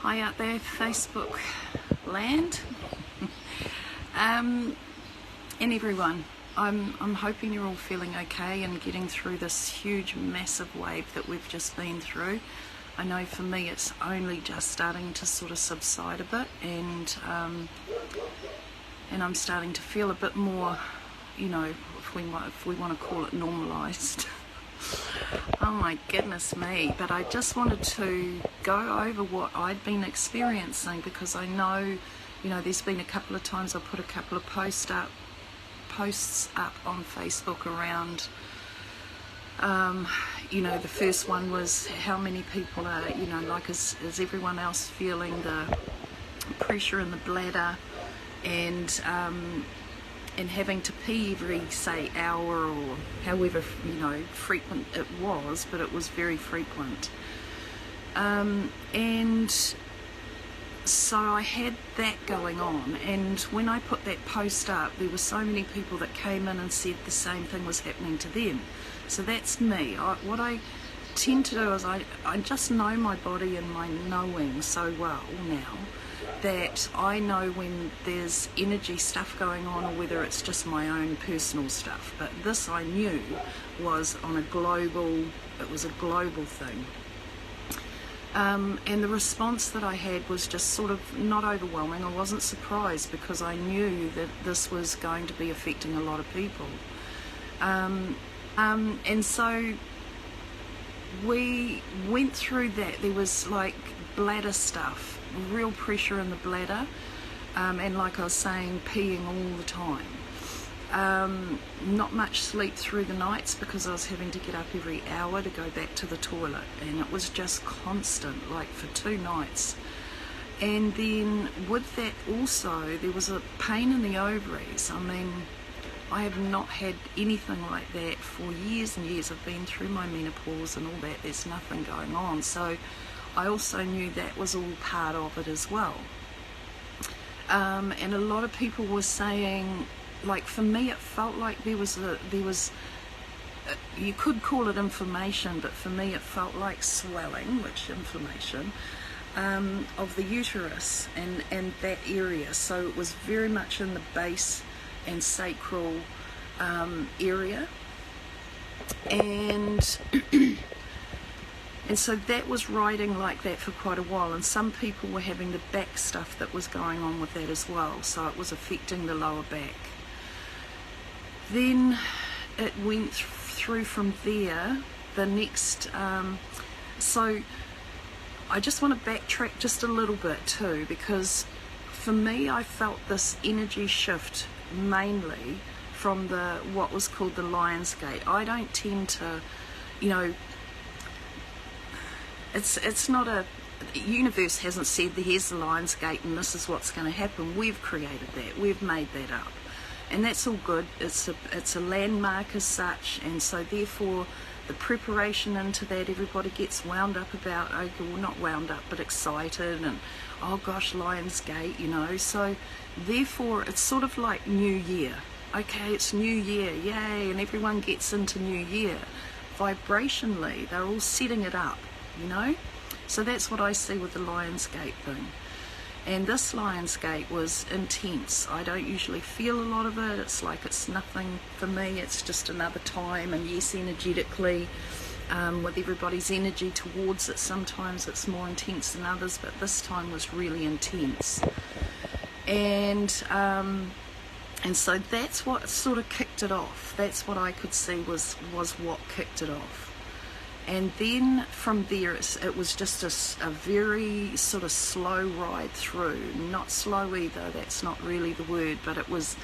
Hi out there, Facebook land, and everyone. I'm hoping you're all feeling okay and getting through this huge, massive wave that we've just been through. I know for me it's only just starting to sort of subside a bit, and I'm starting to feel a bit more, you know, if we want to call it normalised. Oh my goodness me, but I just wanted to go over what I'd been experiencing, because I know, you know, there's been a couple of times I put a couple of posts up on Facebook around, you know, the first one was how many people are, you know, like is everyone else feeling the pressure in the bladder and having to pee every, say, hour or however, you know, frequent it was, but it was very frequent. And so I had that going on, and when I put that post up, there were so many people that came in and said the same thing was happening to them. So that's me. What I tend to do is I just know my body and my knowing so well now, that I know when there's energy stuff going on or whether it's just my own personal stuff. But this I knew was on a global, it was a global thing. And the response that I had was just sort of not overwhelming. I wasn't surprised, because I knew that this was going to be affecting a lot of people. And so we went through that. There was like bladder stuff, real pressure in the bladder, and like I was saying, peeing all the time. Not much sleep through the nights, because I was having to get up every hour to go back to the toilet, and it was just constant, like for 2 nights. And then with that also, there was a pain in the ovaries. I mean, I have not had anything like that for years and years. I've been through my menopause and all that. There's nothing going on. So I also knew that was all part of it as well. And a lot of people were saying, like for me it felt like there was you could call it inflammation, but for me it felt like swelling, which inflammation, of the uterus and that area. So it was very much in the base and sacral area, and and so that was riding like that for quite a while, and some people were having the back stuff that was going on with that as well, so it was affecting the lower back. Then it went through from there, the next, so I just want to backtrack just a little bit too, because for me I felt this energy shift mainly from what was called the Lion's Gate. I don't tend to, you know, it's not the universe hasn't said that here's the Lion's Gate and this is what's going to happen. We've created that, we've made that up, and that's all good. It's a landmark as such, and so therefore the preparation into that, everybody gets wound up about, okay, well not wound up but excited, and oh gosh, Lion's Gate, you know. So therefore it's sort of like New Year. Okay, it's New Year, yay, and everyone gets into New Year. Vibrationally they're all setting it up, you know. So that's what I see with the Lion's Gate thing. And this Lion's Gate was intense. I don't usually feel a lot of it. It's like it's nothing for me. It's just another time. And yes, energetically, with everybody's energy towards it, sometimes it's more intense than others, but this time was really intense. And so that's what sort of kicked it off. That's what I could see was what kicked it off. And then from there it was just a very sort of slow ride through. Not slow either, that's not really the word, but it was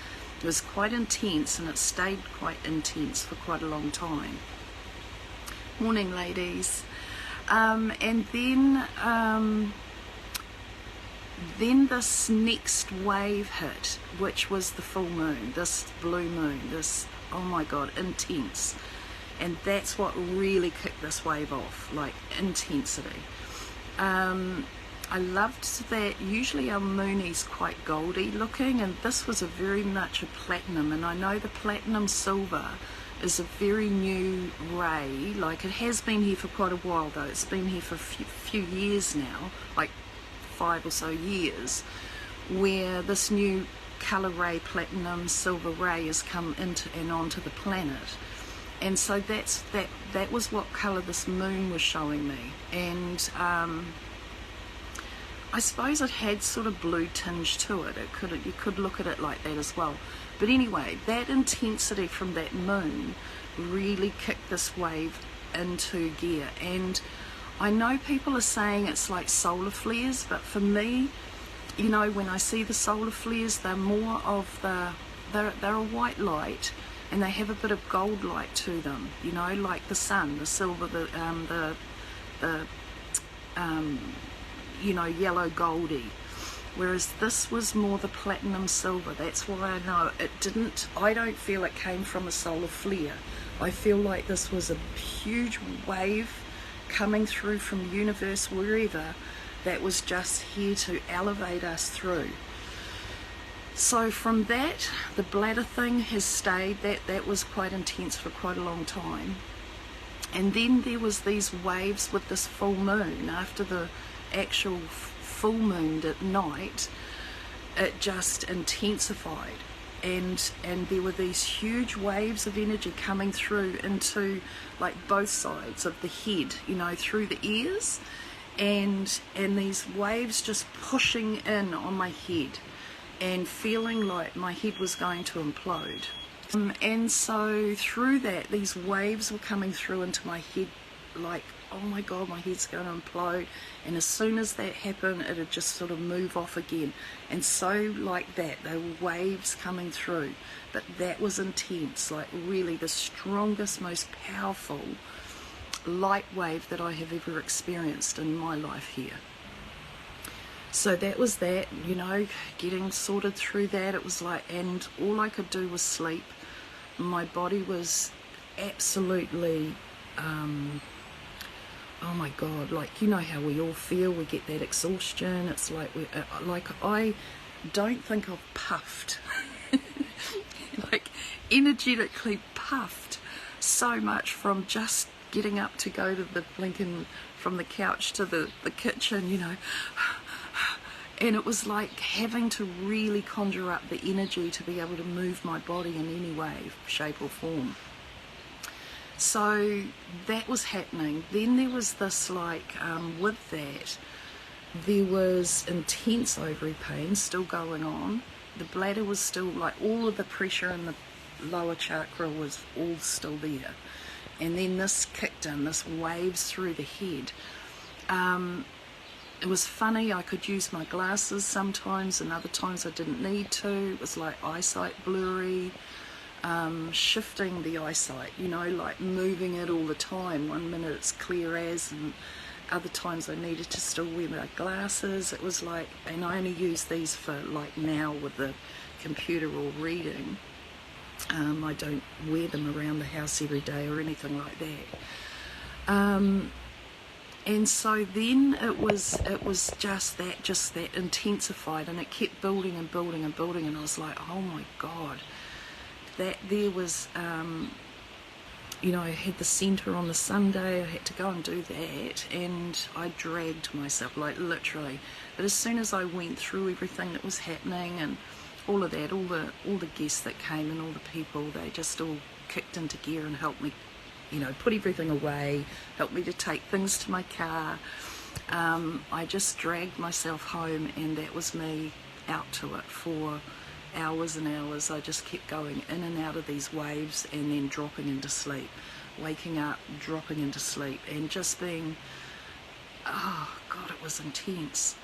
quite intense, and it stayed quite intense for quite a long time. Morning, ladies. And then this next wave hit, which was the full moon, this blue moon, this, oh my god, intense. And that's what really kicked this wave off, like intensity. I loved that usually our moonie's quite goldy looking, and this was a very much a platinum, and I know the platinum silver is a very new ray. Like, it has been here for quite a while though. It's been here for a few years now, like 5 or so years, where this new colour ray, platinum silver ray, has come into and onto the planet. And so that was what colour this moon was showing me. And I suppose it had sort of blue tinge to it. You could look at it like that as well. But anyway, that intensity from that moon really kicked this wave into gear. And I know people are saying it's like solar flares, but for me, you know, when I see the solar flares, they're more of they're a white light, and they have a bit of gold light to them, you know, like the sun, the silver, the you know, yellow goldy. Whereas this was more the platinum silver. That's why I know I don't feel it came from a solar flare. I feel like this was a huge wave coming through from the universe, wherever, that was just here to elevate us through. So from that, the bladder thing has stayed. That was quite intense for quite a long time. And then there was these waves with this full moon. After the actual full moon at night, it just intensified, and there were these huge waves of energy coming through into like both sides of the head, you know, through the ears, and these waves just pushing in on my head and feeling like my head was going to implode. And so through that, these waves were coming through into my head like, oh my God, my head's going to implode. And as soon as that happened, it'd just sort of move off again. And so like that, there were waves coming through. But that was intense, like really the strongest, most powerful light wave that I have ever experienced in my life here. So that was that, you know, getting sorted through that. It was like, and all I could do was sleep. My body was absolutely, oh my God, like, you know how we all feel, we get that exhaustion. It's like, I don't think I've puffed, like energetically puffed so much from just getting up to go to the blinking, from the couch to the kitchen, you know. And it was like having to really conjure up the energy to be able to move my body in any way, shape or form. So that was happening. Then there was this like, with that, there was intense ovary pain still going on. The bladder was still like, all of the pressure in the lower chakra was all still there. And then this kicked in, this waves through the head. It was funny, I could use my glasses sometimes, and other times I didn't need to. It was like eyesight blurry, shifting the eyesight, you know, like moving it all the time. 1 minute it's clear as, and other times I needed to still wear my glasses. It was like, and I only use these for like now with the computer or reading. I don't wear them around the house every day or anything like that. And so then it was just that intensified, and it kept building and building and building, and I was like, oh my God, that there was, you know, I had the centre on the Sunday, I had to go and do that, and I dragged myself, like literally. But as soon as I went through everything that was happening and all of that, all the guests that came and all the people, they just all kicked into gear and helped me, you know, put everything away, helped me to take things to my car. I just dragged myself home, and that was me out to it for hours and hours. I just kept going in and out of these waves and then dropping into sleep, waking up, dropping into sleep, and just being, oh God, it was intense.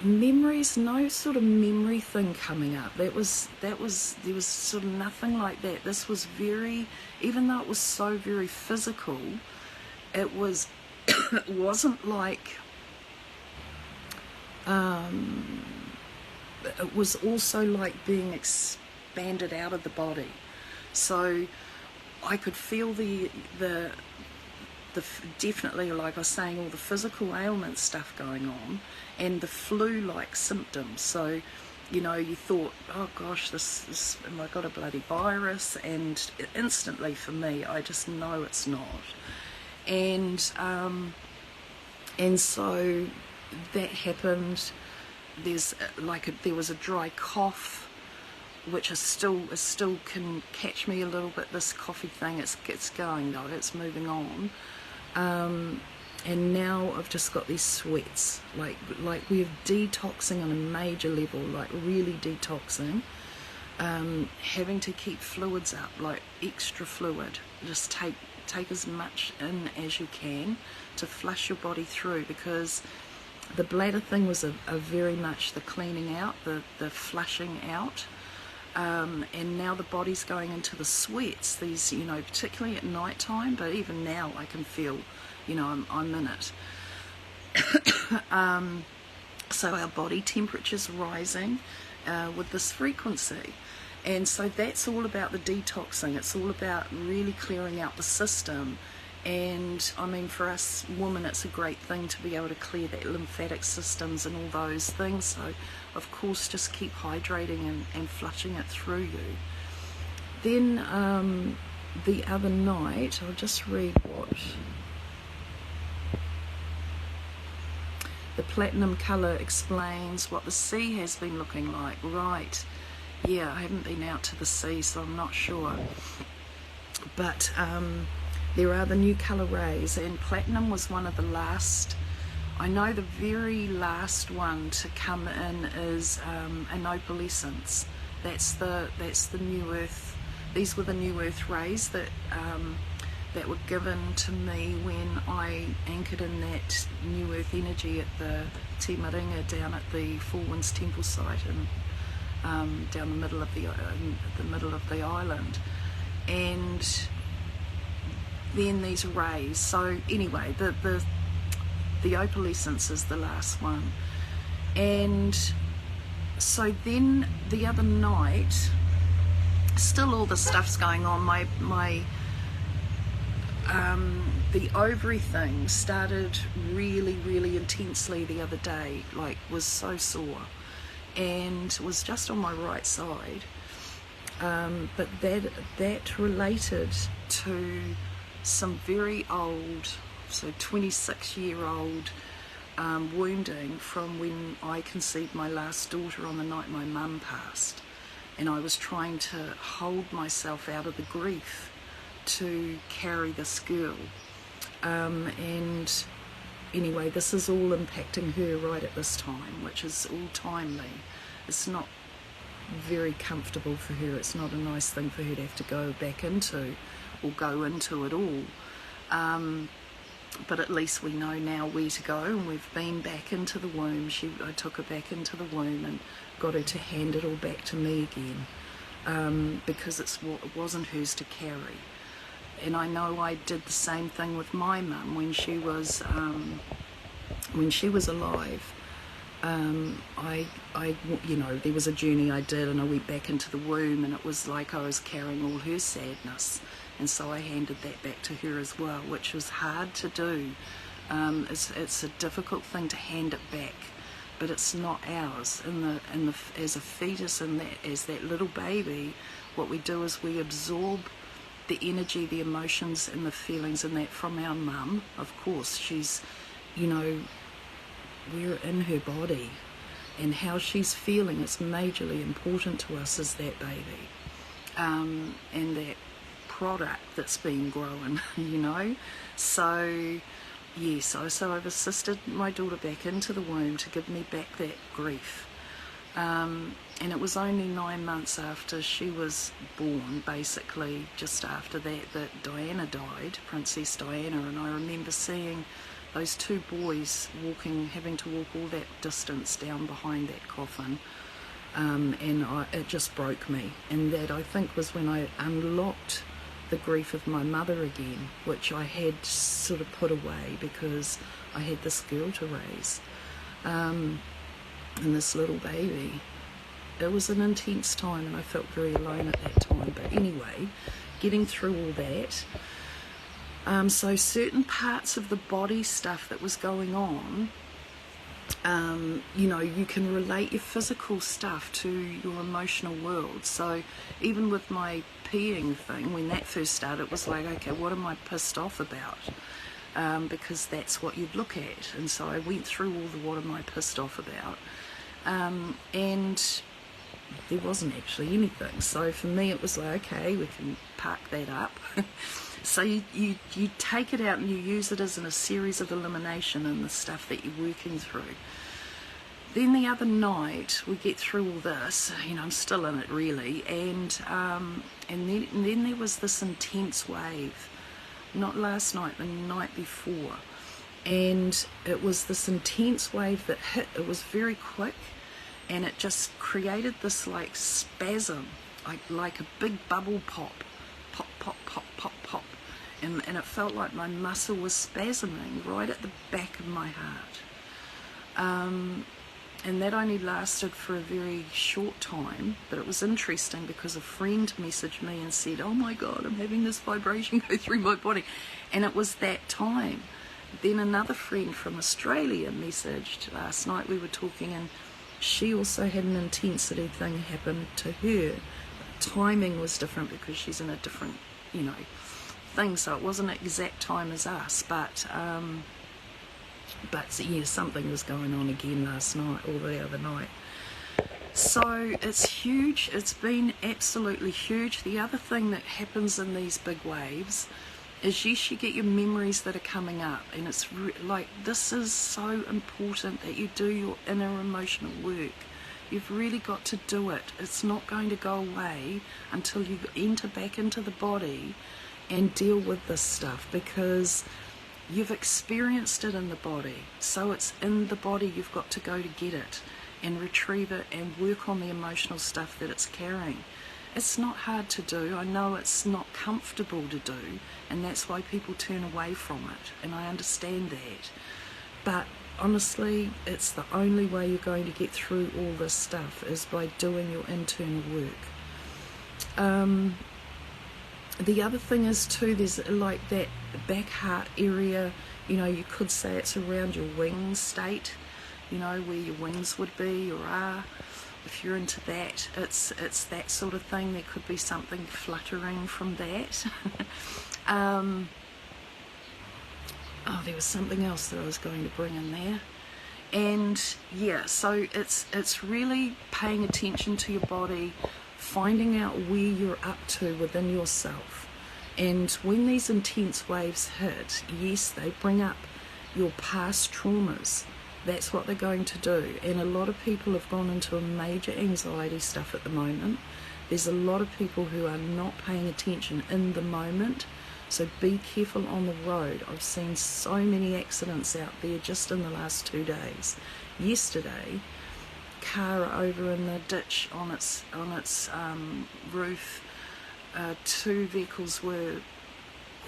Memories, no sort of memory thing coming up. There was sort of nothing like that. This was very, even though it was so very physical, it was it wasn't like, it was also like being expanded out of the body. So I could feel the definitely, like I was saying, all the physical ailment stuff going on, and the flu-like symptoms. So, you know, you thought, oh gosh, this have I got a bloody virus? And instantly for me, I just know it's not. And And so that happened. There was a dry cough, which is still can catch me a little bit. This coffee thing, it's going though, it's moving on. And now I've just got these sweats, like we're detoxing on a major level, like really detoxing. Having to keep fluids up, like extra fluid. Just take as much in as you can to flush your body through, because the bladder thing was a very much the cleaning out, the flushing out. And now the body's going into the sweats, these, particularly at night time, but even now I can feel, I'm in it. So our body temperature's rising with this frequency. And so that's all about the detoxing. It's all about really clearing out the system. And I mean, for us women, it's a great thing to be able to clear that lymphatic systems and all those things. So of course, just keep hydrating and flushing it through you. Then the other night, I'll just read what the platinum colour explains, what the sea has been looking like. Right, yeah, I haven't been out to the sea, so I'm not sure. But there are the new colour rays, and platinum was one of the last. I know the very last one to come in is an opalescence. That's the new earth. These were the new earth rays that were given to me when I anchored in that new earth energy at the Te Maringa down at the Four Winds Temple site and down the middle of the island. And then these rays. So anyway, the opalescence is the last one. And so then the other night, still all the stuff's going on. The ovary thing started really, really intensely the other day, like was so sore, and was just on my right side. But that related to some very old, so 26-year-old wounding from when I conceived my last daughter on the night my mum passed. And I was trying to hold myself out of the grief to carry this girl. And anyway, this is all impacting her right at this time, which is all timely. It's not very comfortable for her. It's not a nice thing for her to have to go back into, or go into at all. But at least we know now where to go, and we've been back into the womb. I took her back into the womb and got her to hand it all back to me again, because it wasn't hers to carry. And I know I did the same thing with my mum when she was alive. There was a journey I did, and I went back into the womb, and it was like I was carrying all her sadness, and so I handed that back to her as well, which was hard to do. It's a difficult thing to hand it back, but it's not ours. As a fetus and as that little baby, what we do is we absorb the energy, the emotions, and the feelings and that from our mum. Of course, she's, we're in her body, and how she's feeling is majorly important to us as that baby, and that product that's been grown, So yes, so I've assisted my daughter back into the womb to give me back that grief. And it was only 9 months after she was born, basically just after that Diana died, Princess Diana, and I remember seeing those two boys having to walk all that distance down behind that coffin, and it just broke me. And that, I think, was when I unlocked the grief of my mother again, which I had sort of put away because I had this girl to raise, and this little baby. It was an intense time, and I felt very alone at that time. But anyway, getting through all that, so certain parts of the body stuff that was going on, you can relate your physical stuff to your emotional world. So even with my peeing thing, when that first started, it was like, okay, what am I pissed off about? because that's what you'd look at. And so I went through all the what am I pissed off about, and there wasn't actually anything. So for me it was like, okay, we can park that up. So you take it out and you use it as in a series of elimination in the stuff that you're working through. Then the other night we get through all this, I'm still in it really, and then there was this intense wave, not last night, the night before, and it was this intense wave that hit. It was very quick, and it just created this like spasm, like a big bubble pop, pop, pop, pop, pop, pop, and it felt like my muscle was spasming right at the back of my heart. And that only lasted for a very short time, but it was interesting because a friend messaged me and said, oh my God, I'm having this vibration go through my body. And it was that time. Then another friend from Australia messaged last night. We were talking, and she also had an intensity thing happen to her. Timing was different because she's in a different, thing, so it wasn't an exact time as us, but yeah, something was going on again last night or the other night. So it's huge. It's been absolutely huge. The other thing that happens in these big waves is, yes, you get your memories that are coming up, and it's like, this is so important that you do your inner emotional work. You've really got to do it. It's not going to go away until you enter back into the body and deal with this stuff, because you've experienced it in the body, so it's in the body. You've got to go to get it and retrieve it and work on the emotional stuff that it's carrying. It's not hard to do. I know it's not comfortable to do, and that's why people turn away from it, and I understand that. But honestly, it's the only way you're going to get through all this stuff, is by doing your internal work. The other thing is too, there's like that back heart area, you could say it's around your wing state, where your wings would be or are. If you're into that, it's that sort of thing. There could be something fluttering from that. There was something else that I was going to bring in there. And yeah, so it's really paying attention to your body, finding out where you're up to within yourself. And when these intense waves hit, yes, they bring up your past traumas. That's what they're going to do. And a lot of people have gone into a major anxiety stuff at the moment. There's a lot of people who are not paying attention in the moment. So be careful on the road. I've seen so many accidents out there just in the last 2 days. Yesterday, car over in the ditch on its roof. 2 vehicles were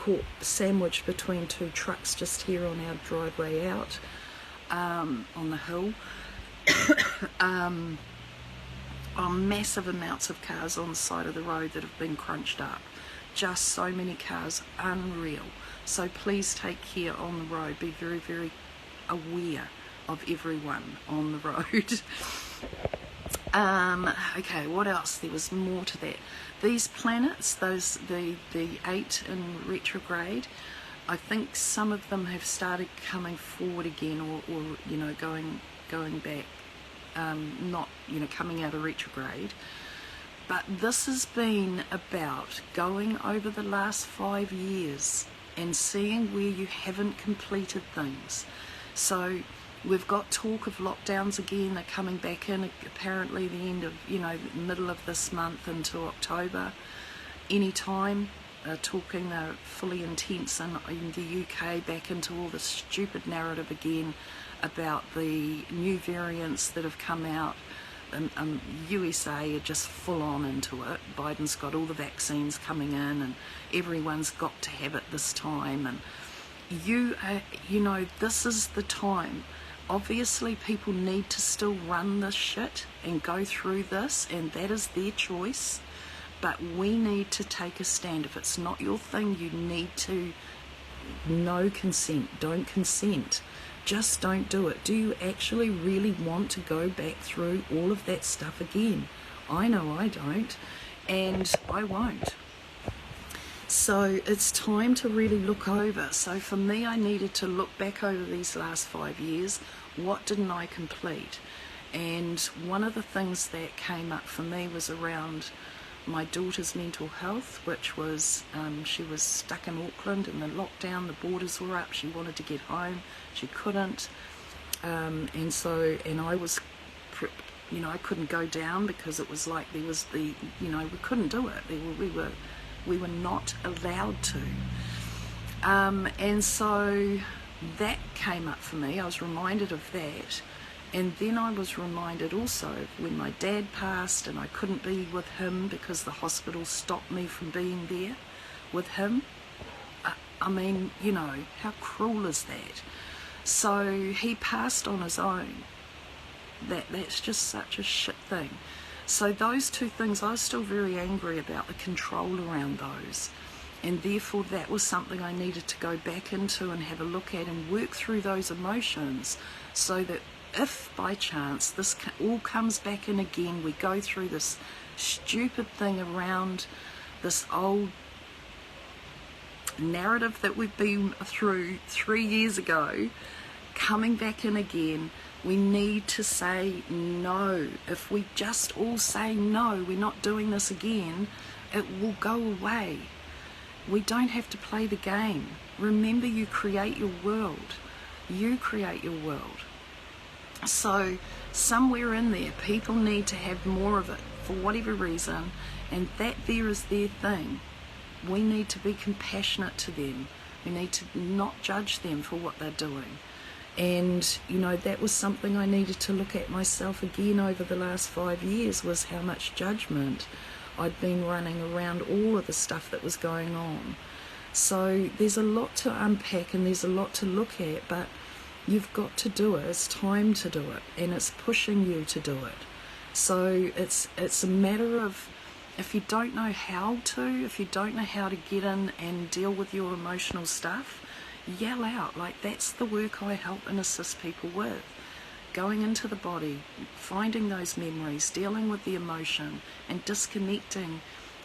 caught sandwiched between 2 trucks just here on our driveway out on the hill. Massive amounts of cars on the side of the road that have been crunched up. Just so many cars, unreal. So please take care on the road. Be very, very aware of everyone on the road. Okay, what else? There was more to that. These planets, the 8 in retrograde, I think some of them have started coming forward again, or going back, not coming out of retrograde. But this has been about going over the last 5 years and seeing where you haven't completed things. So we've got talk of lockdowns again. They're coming back in apparently the end of, middle of this month into October. Anytime. Talking they're fully intense in the UK, back into all this stupid narrative again about the new variants that have come out. USA are just full on into it. Biden's got all the vaccines coming in, and everyone's got to have it this time. And this is the time. Obviously, people need to still run this shit and go through this, and that is their choice. But we need to take a stand. If it's not your thing, you need to no consent. Don't consent. Just don't do it. Do you actually really want to go back through all of that stuff again? I know I don't, and I won't. So it's time to really look over. So for me, I needed to look back over these last 5 years. What didn't I complete? And one of the things that came up for me was around my daughter's mental health, which was she was stuck in Auckland in the lockdown, the borders were up, she wanted to get home, she couldn't, and I was, I couldn't go down because it was like there was we couldn't do it. We were not allowed to, and so that came up for me. I was reminded of that. And then I was reminded also of when my dad passed and I couldn't be with him because the hospital stopped me from being there with him. I mean, how cruel is that? So he passed on his own. That's just such a shit thing. So those two things, I was still very angry about the control around those. And therefore that was something I needed to go back into and have a look at and work through those emotions, so that if by chance this all comes back in again, we go through this stupid thing around this old narrative that we've been through 3 years ago, coming back in again, we need to say no. If we just all say no, we're not doing this again, it will go away. We don't have to play the game. Remember, you create your world. You create your world. So somewhere in there, people need to have more of it for whatever reason, and that there is their thing. We need to be compassionate to them. We need to not judge them for what they're doing. And, that was something I needed to look at myself again over the last 5 years, was how much judgment I'd been running around all of the stuff that was going on. So there's a lot to unpack and there's a lot to look at, but you've got to do it. It's time to do it, and it's pushing you to do it. So it's a matter of, if you don't know how to, if you don't know how to get in and deal with your emotional stuff, yell out. Like, that's the work I help and assist people with. Going into the body, finding those memories, dealing with the emotion and disconnecting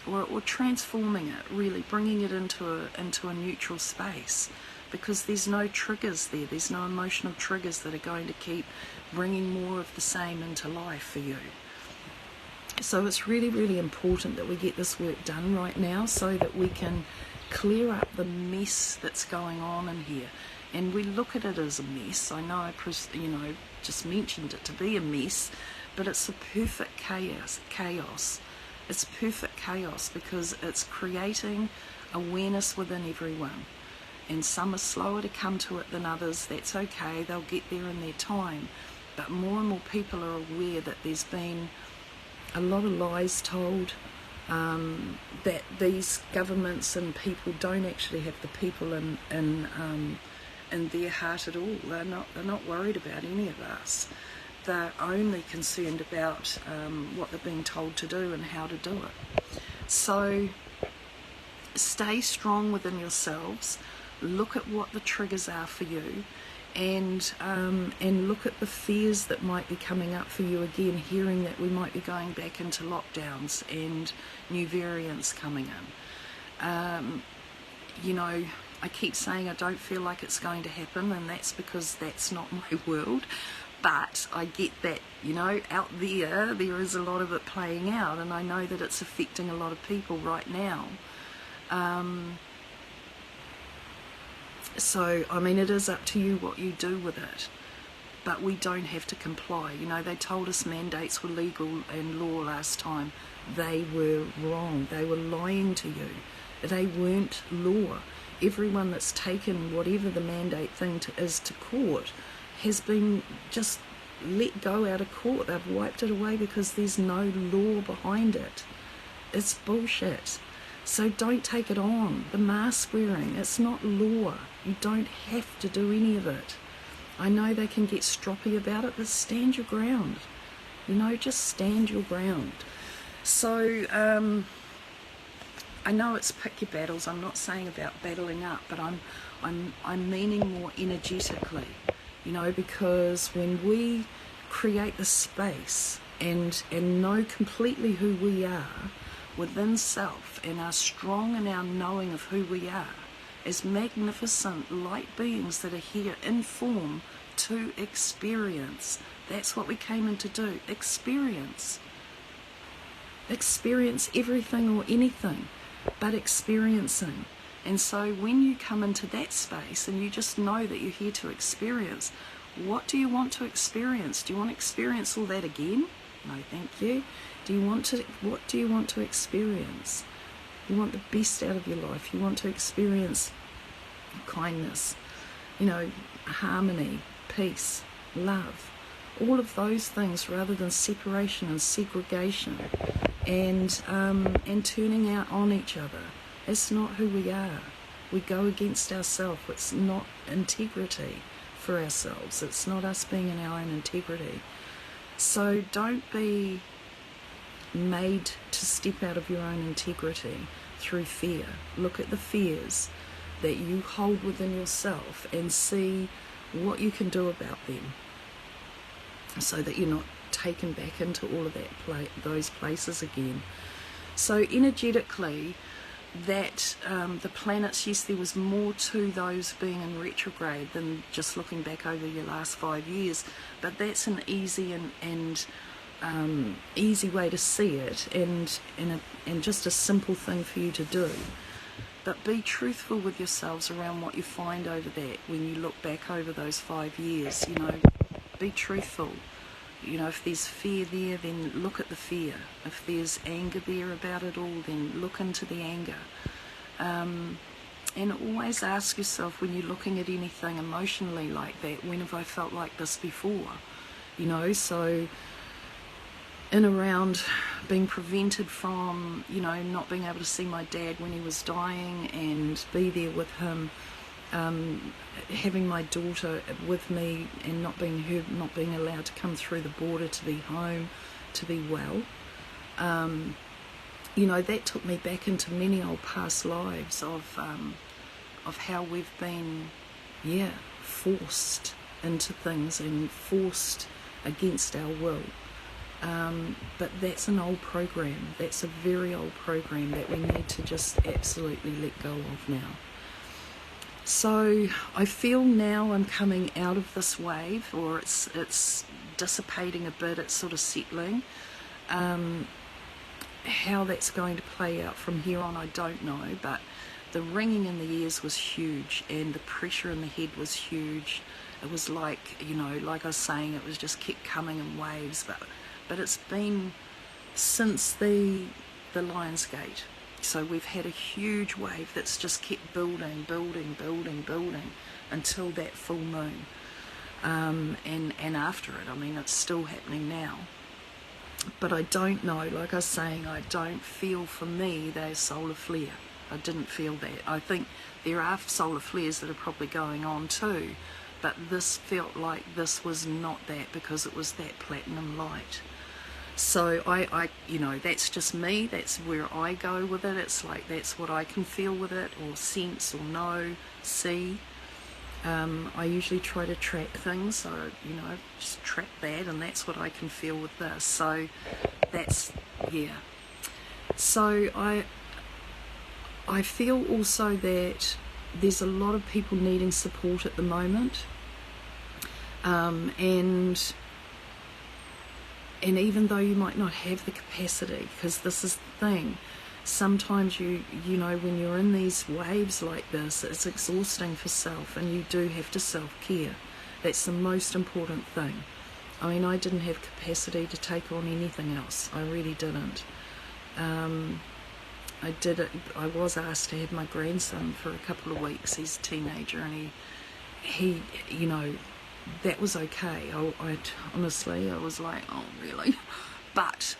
or transforming it, really bringing it into a neutral space. Because there's no triggers there, there's no emotional triggers that are going to keep bringing more of the same into life for you. So it's really, really important that we get this work done right now, so that we can clear up the mess that's going on in here. And we look at it as a mess. I know I just mentioned it to be a mess, but it's a perfect chaos. It's perfect chaos because it's creating awareness within everyone. And some are slower to come to it than others. That's okay, they'll get there in their time. But more and more people are aware that there's been a lot of lies told, that these governments and people don't actually have the people in their heart at all. They're not worried about any of us. They're only concerned about what they're being told to do and how to do it. So stay strong within yourselves. Look at what the triggers are for you, and look at the fears that might be coming up for you again, hearing that we might be going back into lockdowns and new variants coming in. I keep saying I don't feel like it's going to happen, and that's because that's not my world. But I get that, out there is a lot of it playing out, and I know that it's affecting a lot of people right now. So, it is up to you what you do with it, but we don't have to comply. They told us mandates were legal and law last time. They were wrong. They were lying to you. They weren't law. Everyone that's taken whatever the mandate thing is to court has been just let go out of court. They've wiped it away because there's no law behind it. It's bullshit. So don't take it on. The mask wearing, it's not law. You don't have to do any of it. I know they can get stroppy about it, but stand your ground. Just stand your ground. So I know it's pick your battles. I'm not saying about battling up, but I'm meaning more energetically. Because when we create the space and know completely who we are, within self and are strong in our knowing of who we are as magnificent light beings that are here in form to experience. That's what we came in to do. Experience everything or anything but experiencing. And so when you come into that space and you just know that you're here to experience, what do you want to experience? Do you want to experience all that again? No, thank you. What do you want to experience? You want the best out of your life. You want to experience kindness, harmony, peace, love, all of those things, rather than separation and segregation and turning out on each other. It's not who we are. We go against ourselves. It's not integrity for ourselves. It's not us being in our own integrity. So don't be made to step out of your own integrity through fear. Look at the fears that you hold within yourself and see what you can do about them, so that you're not taken back into all of those places again. So energetically, that the planets, yes, there was more to those being in retrograde than just looking back over your last 5 years, but that's an easy and easy way to see it, and just a simple thing for you to do. But be truthful with yourselves around what you find over that when you look back over those 5 years. Be truthful. If there's fear there, then look at the fear. If there's anger there about it all, then look into the anger. And always ask yourself, when you're looking at anything emotionally like that, when have I felt like this before? So in around being prevented from, not being able to see my dad when he was dying and be there with him, having my daughter with me and not being allowed to come through the border to be home, to be well. That took me back into many old past lives of how we've been, forced into things and forced against our will. But that's an old program. That's a very old program that we need to just absolutely let go of now. So I feel now I'm coming out of this wave, or it's dissipating a bit, it's sort of settling. How that's going to play out from here on, I don't know, but the ringing in the ears was huge and the pressure in the head was huge. It was like, like I was saying, it was just kept coming in waves, but it's been since the Lionsgate. So we've had a huge wave that's just kept building until that full moon. And after it, it's still happening now. But I don't know, like I was saying, I don't feel for me there's solar flare. I didn't feel that. I think there are solar flares that are probably going on too, but this felt like this was not that, because it was that platinum light. So I that's just me, that's where I go with it. It's like that's what I can feel with it, or sense, or know, see. I usually try to track things, so just track that, and that's what I can feel with this. So that's, so I feel also that there's a lot of people needing support at the moment, and even though you might not have the capacity, because this is the thing, sometimes you know, when you're in these waves like this, it's exhausting for self, and you do have to self-care. That's the most important thing. I didn't have capacity to take on anything else. I really didn't. I was asked to have my grandson for a couple of weeks. He's a teenager, and he that was okay. I honestly, I was like, oh really? But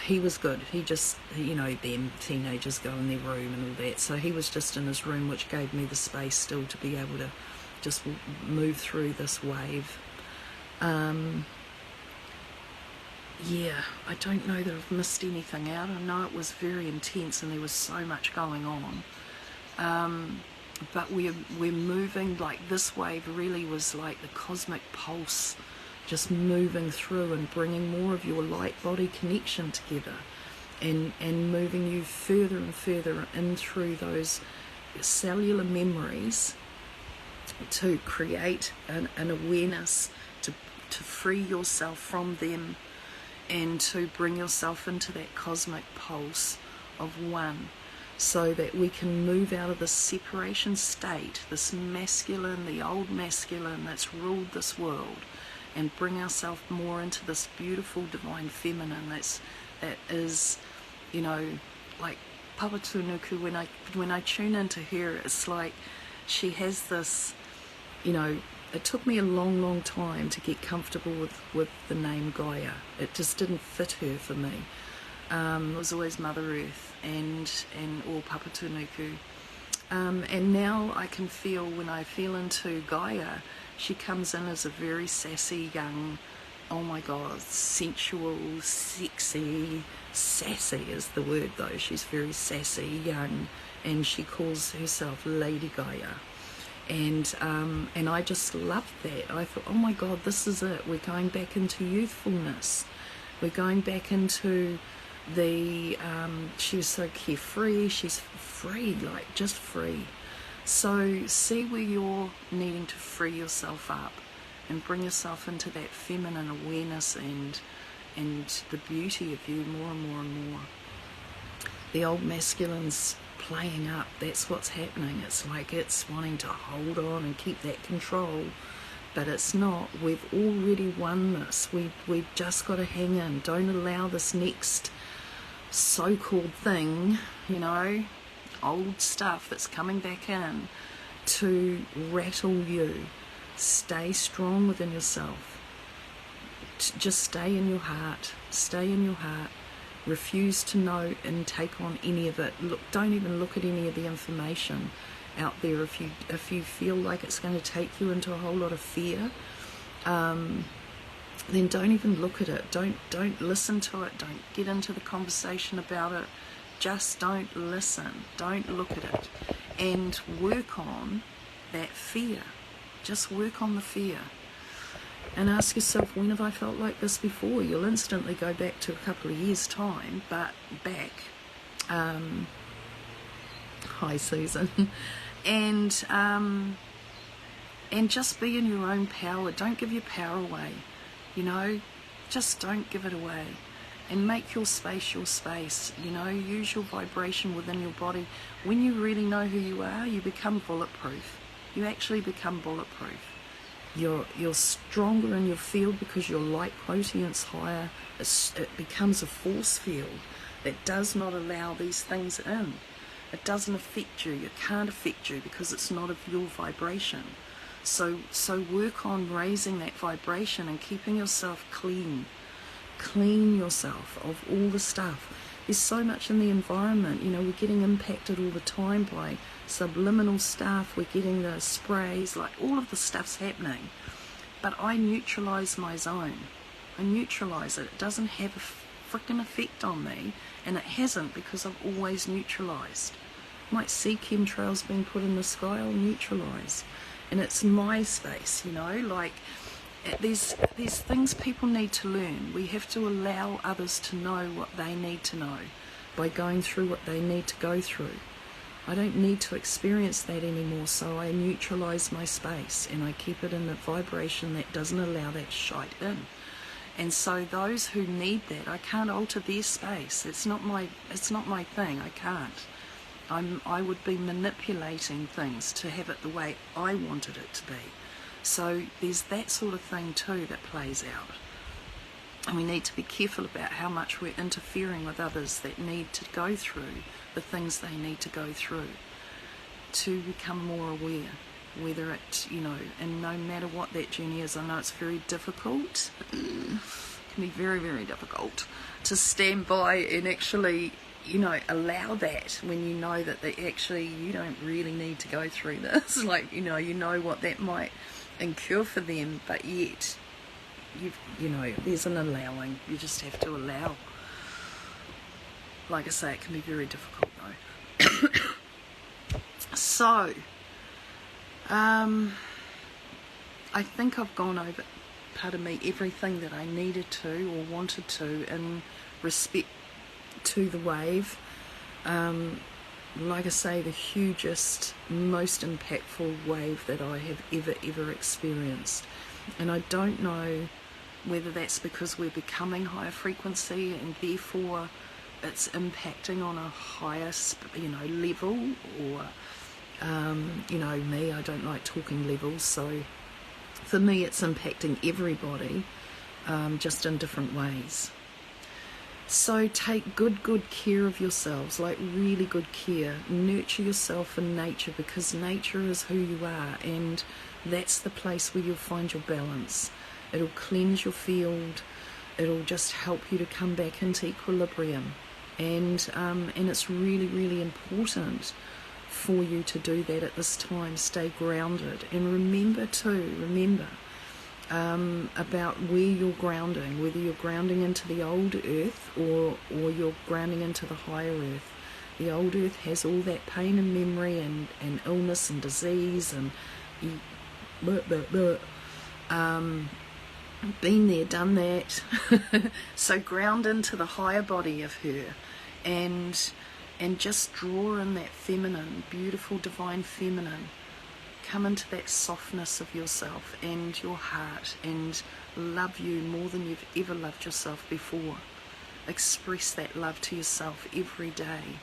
he was good. He just, them teenagers go in their room and all that. So he was just in his room, which gave me the space still to be able to just move through this wave. I don't know that I've missed anything out. I know it was very intense and there was so much going on. But we're moving, like this wave really was like the cosmic pulse, just moving through and bringing more of your light body connection together. and moving you further and further in through those cellular memories to create an awareness to free yourself from them and to bring yourself into that cosmic pulse of one, so that we can move out of this separation state, this masculine, the old masculine that's ruled this world, and bring ourselves more into this beautiful divine feminine that is, you know, like Papatūānuku. When I tune into her, it's like she has this, you know, it took me a long time to get comfortable with the name Gaia. It just didn't fit her for me. It was always Mother Earth and or Papatūānuku. And now I can feel, when I feel into Gaia, she comes in as a very sassy young, oh my God, sensual, sexy, sassy is the word though. She's very sassy, young, and she calls herself Lady Gaia. And I just loved that. I thought, oh my God, this is it. We're going back into youthfulness. We're going back into the, she was so carefree. She's free, like just free. So see where you're needing to free yourself up and bring yourself into that feminine awareness and the beauty of you more and more and more. The old masculine's playing up. That's what's happening. It's like it's wanting to hold on and keep that control, but it's not. We've already won this. We've just got to hang in. Don't allow this next so-called thing, you know, old stuff that's coming back in to rattle you. Stay strong within yourself. Just stay in your heart. Stay in your heart. Refuse to know and take on any of it. Look, don't even look at any of the information out there. If you feel like it's going to take you into a whole lot of fear, then don't even look at it. Don't listen to it. Don't get into the conversation about it. Just don't listen. Don't look at it, and work on that fear. Just work on the fear. And ask yourself, when have I felt like this before? You'll instantly go back to a couple of years' time, but back. Hi, Susan. And just be in your own power. Don't give your power away. You know, just don't give it away. And make your space your space. You know, use your vibration within your body. When you really know who you are, you become bulletproof. You actually become bulletproof. You're stronger in your field because your light quotient's higher. It becomes a force field that does not allow these things in. It doesn't affect you. It can't affect you because it's not of your vibration. So work on raising that vibration and keeping yourself clean. Clean yourself of all the stuff. There's so much in the environment. You know, we're getting impacted all the time by subliminal stuff. We're getting the sprays, like all of the stuff's happening. But I neutralize my zone. I neutralize it. It doesn't have a freaking effect on me, and it hasn't because I've always neutralized. Might see chemtrails being put in the sky, I'll neutralize. And it's my space, you know, like there's things people need to learn. We have to allow others to know what they need to know by going through what they need to go through. I don't need to experience that anymore, so I neutralize my space and I keep it in a vibration that doesn't allow that shite in. And so those who need that, I can't alter their space. It's not my thing. I can't. I would be manipulating things to have it the way I wanted it to be. So there's that sort of thing too that plays out. And we need to be careful about how much we're interfering with others that need to go through the things they need to go through to become more aware, whether it, you know, and no matter what that journey is. I know it's very difficult, it can be very, very difficult to stand by and actually, you know, allow that when you know that actually you don't really need to go through this. Like, you know what that might incur for them, but yet you know, there's an allowing. You just have to allow. Like I say, it can be very difficult though. So I think I've gone over, pardon me, everything that I needed to or wanted to in respect to the wave. Like I say, the hugest, most impactful wave that I have ever experienced. And I don't know whether that's because we're becoming higher frequency and therefore it's impacting on a higher level, or me, I don't like talking levels, so for me it's impacting everybody, just in different ways. So take good care of yourselves, like really good care. Nurture yourself in nature, because nature is who you are, and that's the place where you'll find your balance. It'll cleanse your field, it'll just help you to come back into equilibrium, and it's really important for you to do that at this time. Stay grounded, and remember about where you're grounding, whether you're grounding into the old earth or you're grounding into the higher earth. The old earth has all that pain and memory and illness and disease and been there, done that. So ground into the higher body of her, and just draw in that feminine, beautiful, divine feminine. Come into that softness of yourself and your heart, and love you more than you've ever loved yourself before. Express that love to yourself every day,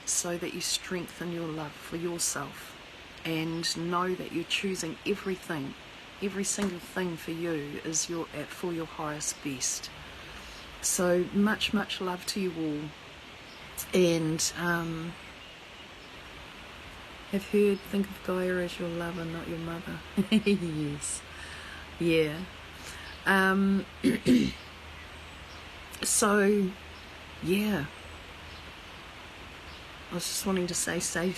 so that you strengthen your love for yourself, and know that you're choosing everything, every single thing for you is for your highest best. So much love to you all, and have heard, think of Gaia as your lover, not your mother. Yes. Yeah. So, yeah. I was just wanting to say, stay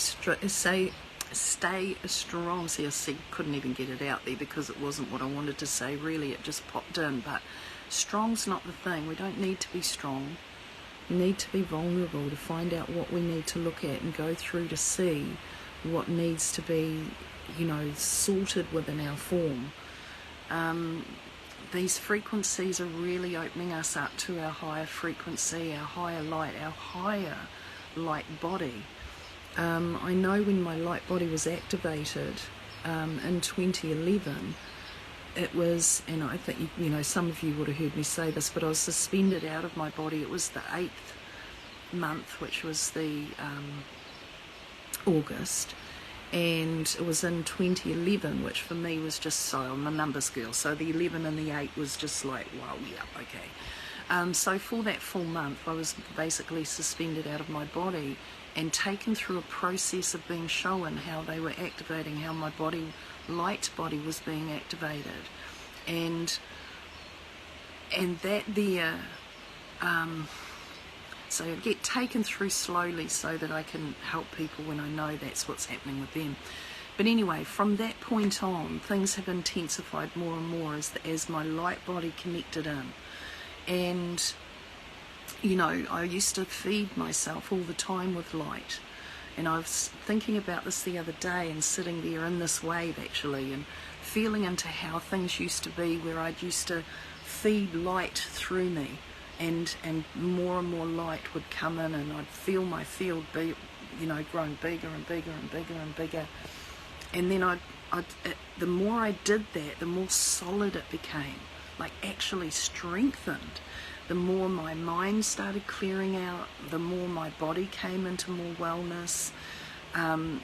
strong. See, I couldn't even get it out there because it wasn't what I wanted to say, really. It just popped in. But strong's not the thing. We don't need to be strong. We need to be vulnerable to find out what we need to look at and go through to see what needs to be, sorted within our form. These frequencies are really opening us up to our higher frequency, our higher light, our higher light body. I know when my light body was activated in 2011, it was, and I think some of you would have heard me say this, but I was suspended out of my body. It was the 8th month, which was the August, and it was in 2011, which for me was just, so I'm a numbers girl, so the 11 and the 8 was just like, wow, yeah, okay. So for that full month I was basically suspended out of my body and taken through a process of being shown how they were activating, how my light body was being activated, and that there so I get taken through slowly so that I can help people when I know that's what's happening with them. But anyway, from that point on, things have intensified more and more as my light body connected in. And, I used to feed myself all the time with light. And I was thinking about this the other day and sitting there in this wave actually, and feeling into how things used to be, where I used to feed light through me. And more light would come in, and I'd feel my field be, growing bigger and bigger and bigger and bigger. And then the more I did that, the more solid it became, like actually strengthened. The more my mind started clearing out, the more my body came into more wellness.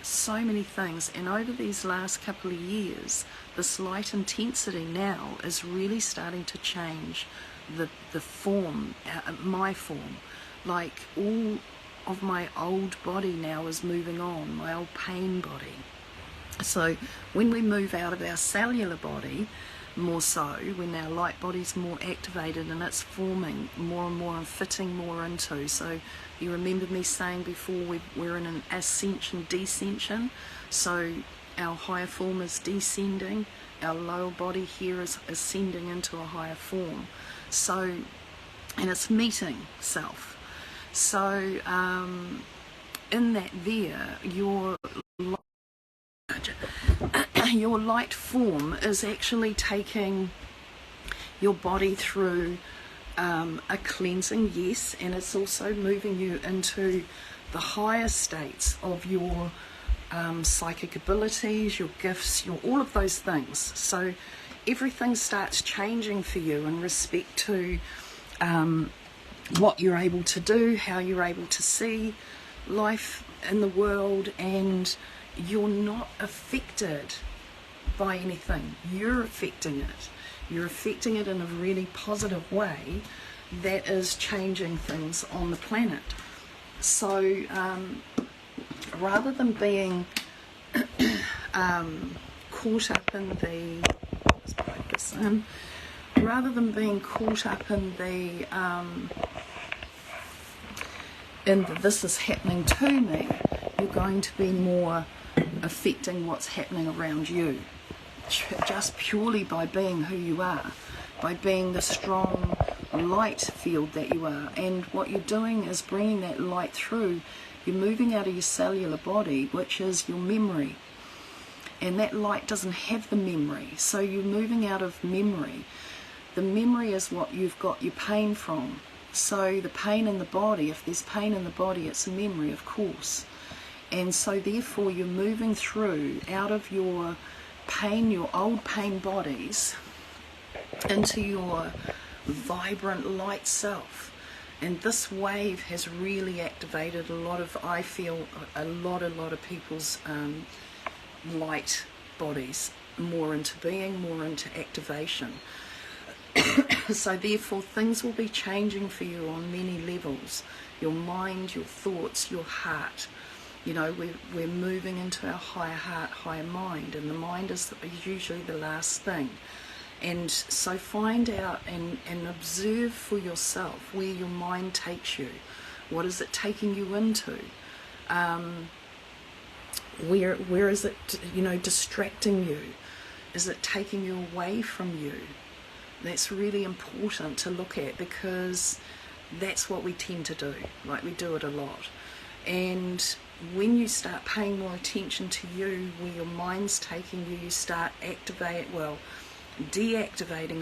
So many things. And over these last couple of years, this light intensity now is really starting to change the form, my form. Like all of my old body now is moving on, my old pain body. So when we move out of our cellular body, more so, when our light body's more activated and it's forming more and more and fitting more into. So you remember me saying before, we're in an ascension, descension. So our higher form is descending, our lower body here is ascending into a higher form. So, and it's meeting self. So in that there, your light form is actually taking your body through a cleansing, yes, and it's also moving you into the higher states of your psychic abilities, your gifts, all of those things. So everything starts changing for you in respect to what you're able to do, how you're able to see life in the world, and you're not affected by anything. You're affecting it. You're affecting it in a really positive way that is changing things on the planet. So rather than being caught up in the, let's break this in, rather than being caught up in the this is happening to me, you're going to be more affecting what's happening around you, just purely by being who you are, by being the strong light field that you are. And what you're doing is bringing that light through. You're moving out of your cellular body, which is your memory, and that light doesn't have the memory, so you're moving out of memory. The memory is what you've got your pain from. So the pain in the body, if there's pain in the body, it's a memory, of course. And so therefore you're moving through out of your pain, your old pain bodies, into your vibrant light self. And this wave has really activated a lot of, I feel, a lot of people's light bodies more into being, more into activation. So therefore things will be changing for you on many levels. Your mind, your thoughts, your heart. You know, we're moving into our higher heart, higher mind, and the mind is usually the last thing. And so find out and observe for yourself where your mind takes you. What is it taking you into? Where is it, distracting you? Is it taking you away from you? That's really important to look at, because that's what we tend to do. Like, we do it a lot. And when you start paying more attention to you, where your mind's taking you, you start deactivating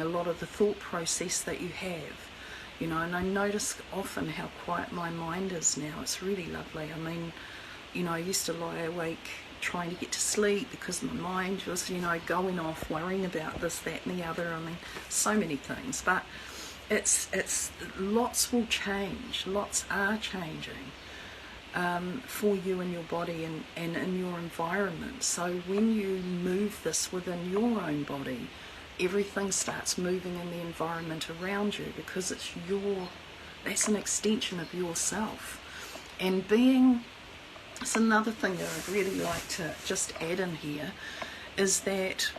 a lot of the thought process that you have. And I notice often how quiet my mind is now. It's really lovely. I mean, I used to lie awake trying to get to sleep because my mind was, going off, worrying about this, that and the other. I mean, so many things. But it's lots will change. Lots are changing for you and your body and in your environment. So when you move this within your own body, everything starts moving in the environment around you, because that's an extension of yourself. And it's another thing that I'd really like to just add in here, is that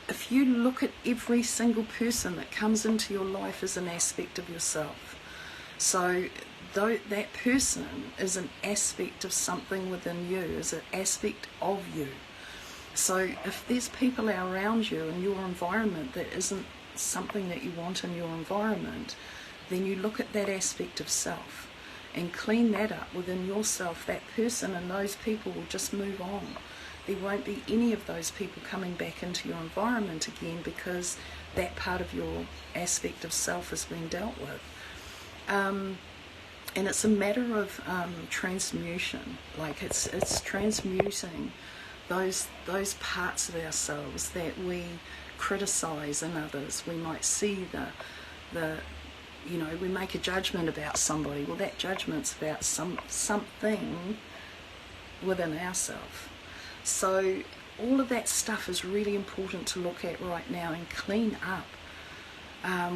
if you look at every single person that comes into your life as an aspect of yourself, so though that person is an aspect of something within you, is an aspect of you. So if there's people around you in your environment that isn't something that you want in your environment, then you look at that aspect of self and clean that up within yourself. That person and those people will just move on. There won't be any of those people coming back into your environment again, because that part of your aspect of self has been dealt with. And it's a matter of transmutation. Like, it's transmuting those parts of ourselves that we criticize in others. We might see we make a judgment about somebody. Well, that judgment's about something within ourselves. So all of that stuff is really important to look at right now and clean up.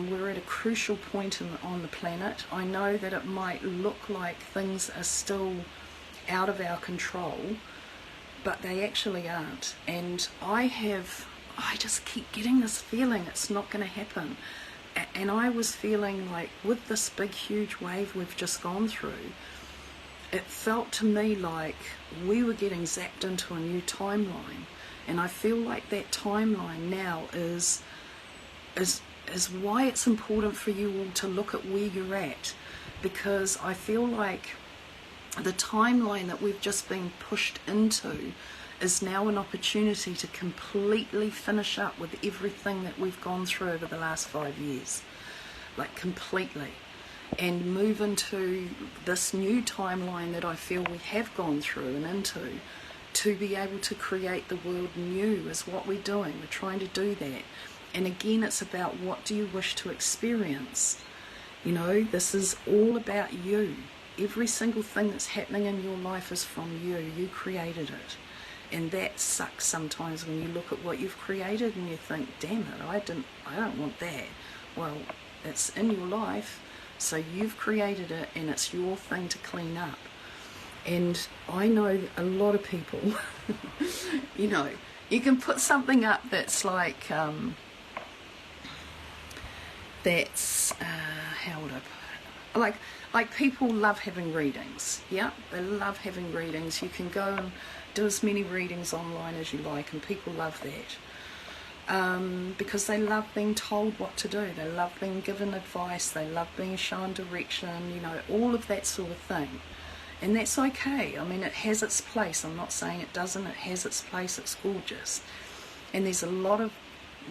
We're at a crucial point on the planet. I know that it might look like things are still out of our control, but they actually aren't. And I just keep getting this feeling it's not going to happen. And I was feeling like, with this big huge wave we've just gone through, it felt to me like we were getting zapped into a new timeline. And I feel like that timeline now is why it's important for you all to look at where you're at, because I feel like the timeline that we've just been pushed into is now an opportunity to completely finish up with everything that we've gone through over the last 5 years. like completely, and move into this new timeline that I feel we have gone through and into, to be able to create the world new is what we're doing. We're trying to do that. And again, it's about what do you wish to experience. You know, this is all about you. Every single thing that's happening in your life is from you. You created it. And that sucks sometimes when you look at what you've created and you think, damn it, I don't want that. Well, it's in your life, so you've created it and it's your thing to clean up. And I know a lot of people, you know, you can put something up that's like, how would I put it? Like people love having readings, yeah? They love having readings. You can go and do as many readings online as you like, and people love that. Because they love being told what to do, they love being given advice, they love being shown direction, you know, all of that sort of thing. And that's okay. I mean, it has its place. I'm not saying it doesn't. It has its place. It's gorgeous. And there's a lot of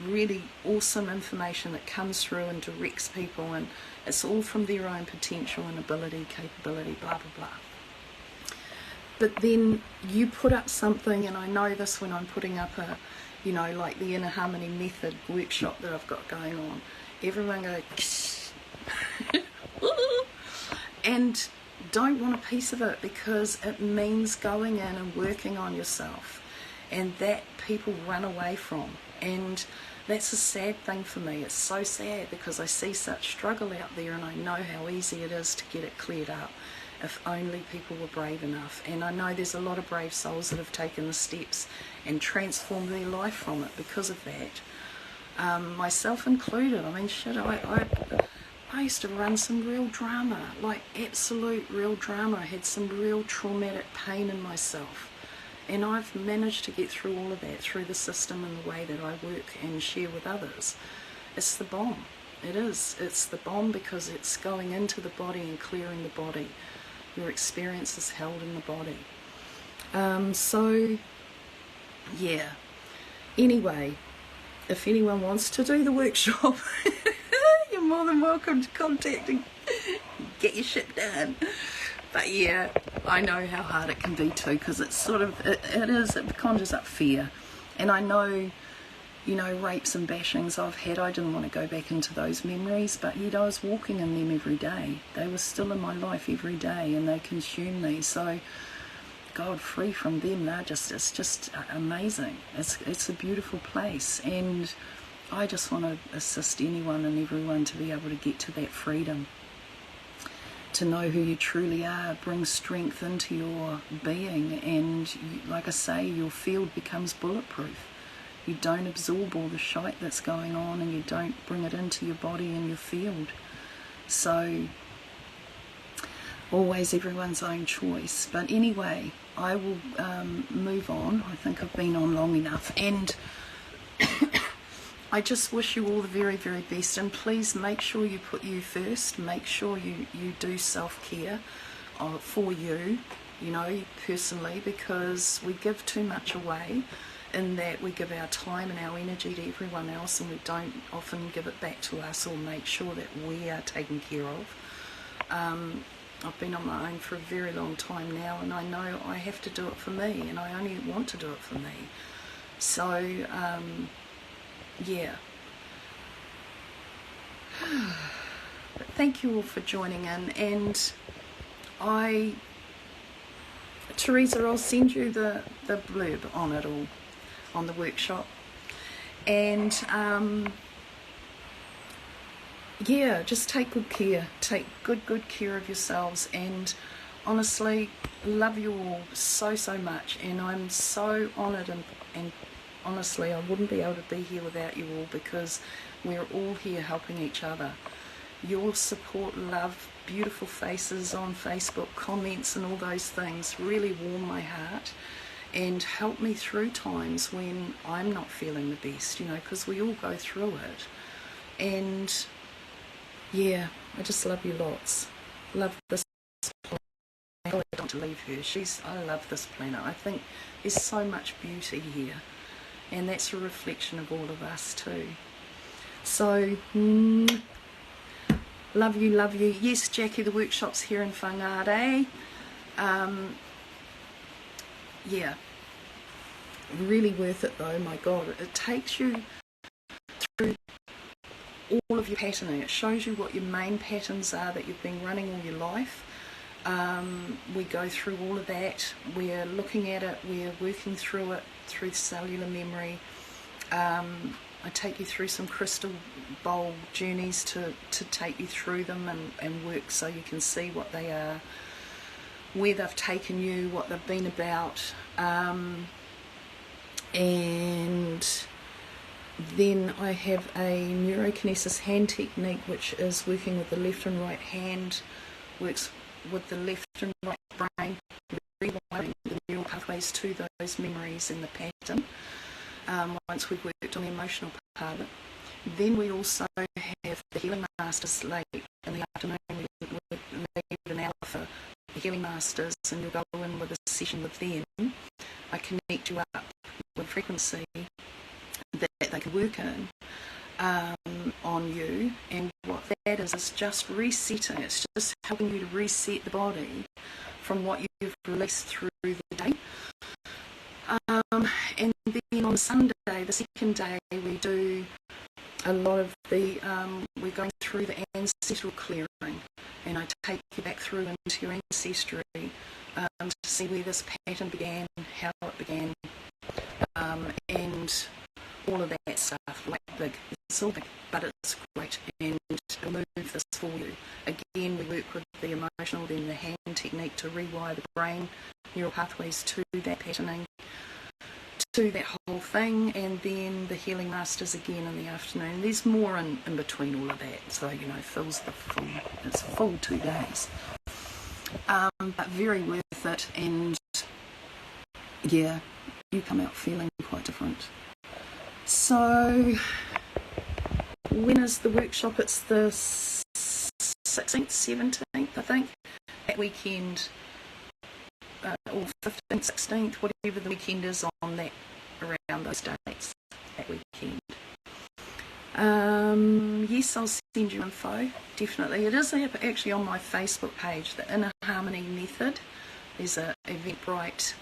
really awesome information that comes through and directs people, and it's all from their own potential and ability, capability, blah, blah, blah. But then you put up something, and I know this when I'm putting up a, you know, like the Inner Harmony Method workshop that I've got going on. Everyone goes, and don't want a piece of it, because it means going in and working on yourself, and that people run away from. And that's a sad thing for me. It's so sad, because I see such struggle out there, and I know how easy it is to get it cleared up if only people were brave enough. And I know there's a lot of brave souls that have taken the steps and transformed their life from it because of that, myself included. I mean, shit, I used to run some real drama, like absolute real drama. I had some real traumatic pain in myself, and I've managed to get through all of that through the system and the way that I work and share with others. It's the bomb. It is. It's the bomb, because it's going into the body and clearing the body. Your experience is held in the body. So, yeah. Anyway, if anyone wants to do the workshop, you're more than welcome to contact and get your shit done. But yeah, I know how hard it can be too, because it's sort of, it conjures up fear. And I know, you know, rapes and bashings I've had, I didn't want to go back into those memories, but yet I was walking in them every day. They were still in my life every day, and they consumed me. So, God, free from them, it's just amazing. It's a beautiful place, and I just want to assist anyone and everyone to be able to get to that freedom, to know who you truly are, bring strength into your being, and like I say, your field becomes bulletproof. You don't absorb all the shite that's going on, and you don't bring it into your body and your field. So, always everyone's own choice. But anyway, I will move on. I think I've been on long enough, and I just wish you all the very, very best, and please make sure you put you first. Make sure you do self-care for you, you know, personally, because we give too much away, in that we give our time and our energy to everyone else, and we don't often give it back to us or make sure that we are taken care of. I've been on my own for a very long time now, and I know I have to do it for me, and I only want to do it for me. So, yeah. But thank you all for joining in, and Teresa, I'll send you the blurb on it all, on the workshop. And yeah, just take good care. Take good care of yourselves, and honestly, love you all so much. And I'm so honoured, and honestly, I wouldn't be able to be here without you all, because we're all here helping each other. Your support, love, beautiful faces on Facebook, comments and all those things really warm my heart and help me through times when I'm not feeling the best, you know, because we all go through it. And yeah, I just love you lots. Love this planet. I don't want to leave her. I love this planet. I think there's so much beauty here, and that's a reflection of all of us too. So Love you, love you. Yes, Jackie, the workshop's here in Whangarei. Yeah, really worth it though, my God. It takes you through all of your patterning. It shows you what your main patterns are that you've been running all your life. We go through all of that. We're looking at it, we're working through it through cellular memory. I take you through some crystal bowl journeys to take you through them and work so you can see what they are, where they've taken you, what they've been about. And then I have a neurokinesis hand technique, which is working with the left and right hand, works with the left and right brain, rewiring the neural pathways to those memories in the pattern. Once we've worked on the emotional part of it. Then we also have the Healing Masters late in the afternoon. We leave an hour for the Healing Masters, and you'll go in with a session with them. I connect you up with frequency that they can work in on you, and what that is just resetting. It's just helping you to reset the body from what you've released through the day. And then on Sunday, the second day, we do a lot of the, we're going through the ancestral clearing, and I take you back through into your ancestry to see where this pattern began, how it began, and all of that stuff. Like big, it's all big, but it's great, and it'll move this for you. Again, we work with the emotional, then the hand technique to rewire the brain, neural pathways to that patterning, to that whole thing, and then the Healing Masters again in the afternoon. There's more in between all of that, so fills the full, it's a full 2 days. But very worth it, and yeah, you come out feeling quite different. So when is the workshop? It's the 16th, 17th, I think, that weekend. Or 15th, 16th, whatever the weekend is on that, around those dates, that weekend. Yes, I'll send you info, definitely. It is actually on my Facebook page, the Inner Harmony Method. There's a Eventbrite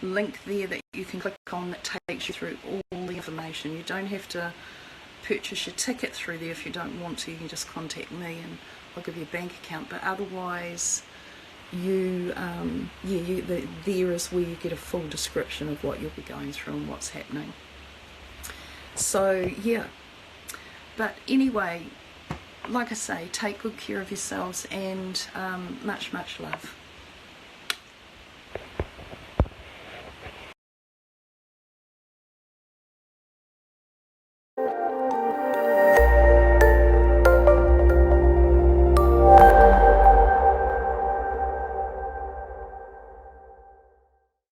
link there that you can click on that takes you through all the information. You don't have to purchase your ticket through there if you don't want to. You can just contact me and I'll give you a bank account, but otherwise there is where you get a full description of what you'll be going through and what's happening. So yeah, but anyway, like I say, take good care of yourselves, and much love.